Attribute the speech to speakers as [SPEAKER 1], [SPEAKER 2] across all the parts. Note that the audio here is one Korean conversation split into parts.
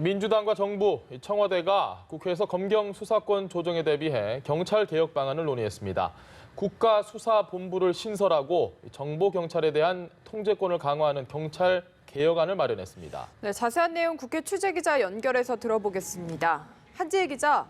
[SPEAKER 1] 민주당과 정부, 청와대가 국회에서 검경 수사권 조정에 대비해 경찰 개혁 방안을 논의했습니다. 국가수사본부를 신설하고 정보경찰에 대한 통제권을 강화하는 경찰 개혁안을 마련했습니다.
[SPEAKER 2] 네, 자세한 내용 국회 취재기자 연결해서 들어보겠습니다. 한지혜 기자.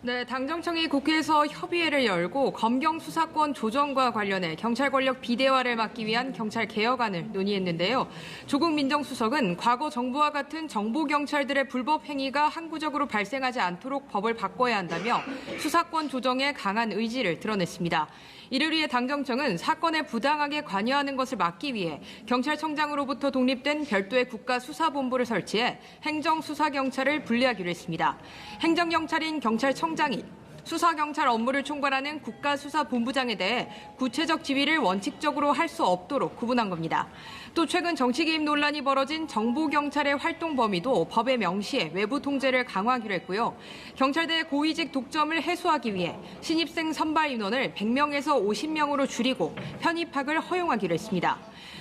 [SPEAKER 3] 네, 당정청이 국회에서 협의회를 열고 검경 수사권 조정과 관련해 경찰 권력 비대화를 막기 위한 경찰 개혁안을 논의했는데요. 조국 민정수석은 과거 정부와 같은 정보경찰들의 불법 행위가 항구적으로 발생하지 않도록 법을 바꿔야 한다며 수사권 조정에 강한 의지를 드러냈습니다. 이를 위해 당정청은 사건에 부당하게 관여하는 것을 막기 위해 경찰청장으로부터 독립된 별도의 국가수사본부를 설치해 행정수사경찰을 분리하기로 했습니다. 행정경찰인 경찰청장이 수사경찰 업무를 총괄하는 국가수사본부장에 대해 구체적 지휘를 원칙적으로 할 수 없도록 구분한 겁니다. 또 최근 정치 개입 논란이 벌어진 정보경찰의 활동 범위도 법에 명시해 외부 통제를 강화하기로 했고요. 경찰대 고위직 독점을 해소하기 위해 신입생 선발 인원을 100명에서 50명으로 줄이고 편입학을 허용하기로 했습니다.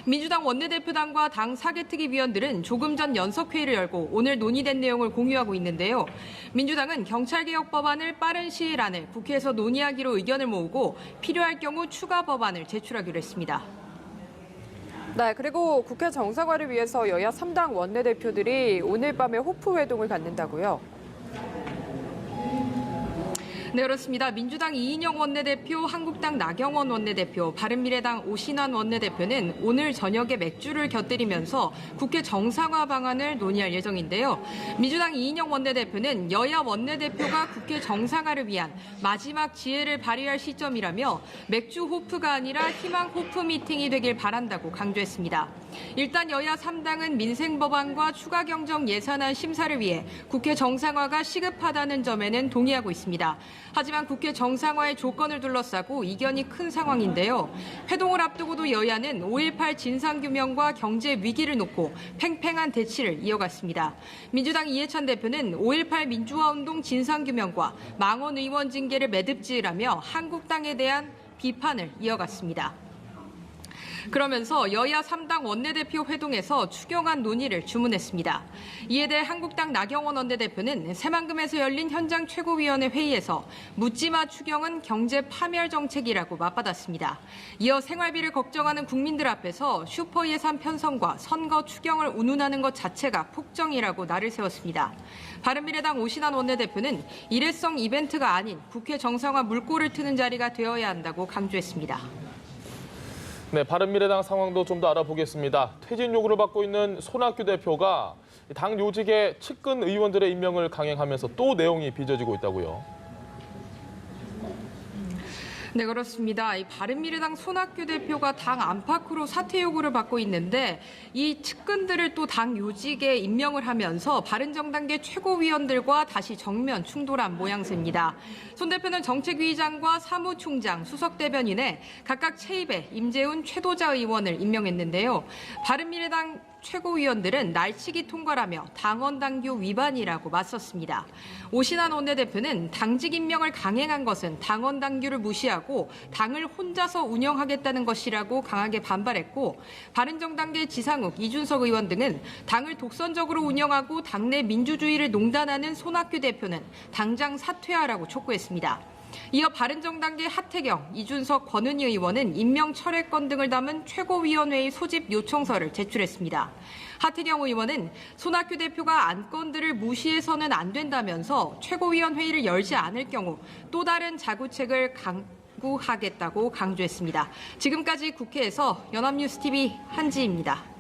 [SPEAKER 3] 민주당 원내대표단과 당 사개특위 위원들은 조금 전 연석회의를 열고 오늘 논의된 내용을 공유하고 있는데요. 민주당은 경찰개혁 법안을 빠른 시일 안에 국회에서 논의하기로 의견을 모으고 필요할 경우 추가 법안을 제출하기로 했습니다.
[SPEAKER 2] 네, 그리고 국회 정상화를 위해서 여야 3당 원내대표들이 오늘 밤에 호프 회동을 갖는다고요.
[SPEAKER 3] 네, 그렇습니다. 민주당 이인영 원내대표, 한국당 나경원 원내대표, 바른미래당 오신환 원내대표는 오늘 저녁에 맥주를 곁들이면서 국회 정상화 방안을 논의할 예정인데요. 민주당 이인영 원내대표는 여야 원내대표가 국회 정상화를 위한 마지막 지혜를 발휘할 시점이라며 맥주 호프가 아니라 희망 호프 미팅이 되길 바란다고 강조했습니다. 일단 여야 3당은 민생법안과 추가 경정 예산안 심사를 위해 국회 정상화가 시급하다는 점에는 동의하고 있습니다. 하지만 국회 정상화의 조건을 둘러싸고 이견이 큰 상황인데요. 회동을 앞두고도 여야는 5.18 진상규명과 경제 위기를 놓고 팽팽한 대치를 이어갔습니다. 민주당 이해찬 대표는 5.18 민주화운동 진상규명과 망원 의원 징계를 매듭지으라며 한국당에 대한 비판을 이어갔습니다. 그러면서 여야 3당 원내대표 회동에서 추경안 논의를 주문했습니다. 이에 대해 한국당 나경원 원내대표는 새만금에서 열린 현장 최고위원회 회의에서 묻지마 추경은 경제 파멸 정책이라고 맞받았습니다. 이어 생활비를 걱정하는 국민들 앞에서 슈퍼 예산 편성과 선거 추경을 운운하는 것 자체가 폭정이라고 날을 세웠습니다. 바른미래당 오신환 원내대표는 일회성 이벤트가 아닌 국회 정상화 물꼬를 트는 자리가 되어야 한다고 강조했습니다.
[SPEAKER 1] 네, 바른미래당 상황도 좀 더 알아보겠습니다. 퇴진 요구를 받고 있는 손학규 대표가 당 요직의 측근 의원들의 임명을 강행하면서 또 내용이 빚어지고 있다고요.
[SPEAKER 3] 네, 그렇습니다. 이 바른미래당 손학규 대표가 당 안팎으로 사퇴 요구를 받고 있는데 이 측근들을 또 당 요직에 임명을 하면서 바른정당계 최고위원들과 다시 정면 충돌한 모양새입니다. 손 대표는 정책위의장과 사무총장, 수석대변인에 각각 최입에 임재훈, 최도자 의원을 임명했는데요. 바른미래당 최고위원들은 날치기 통과라며 당원 당규 위반이라고 맞섰습니다. 오신환 원내대표는 당직 임명을 강행한 것은 당원 당규를 무시하고 당을 혼자서 운영하겠다는 것이라고 강하게 반발했고 바른정당계 지상욱, 이준석 의원 등은 당을 독선적으로 운영하고 당내 민주주의를 농단하는 손학규 대표는 당장 사퇴하라고 촉구했습니다. 이어 바른정당계 하태경, 이준석, 권은희 의원은 임명 철회권 등을 담은 최고위원회의 소집 요청서를 제출했습니다. 하태경 의원은 손학규 대표가 안건들을 무시해서는 안 된다면서 최고위원회의를 열지 않을 경우 또 다른 자구책을 강구하겠다고 강조했습니다. 지금까지 국회에서 연합뉴스TV 한지입니다.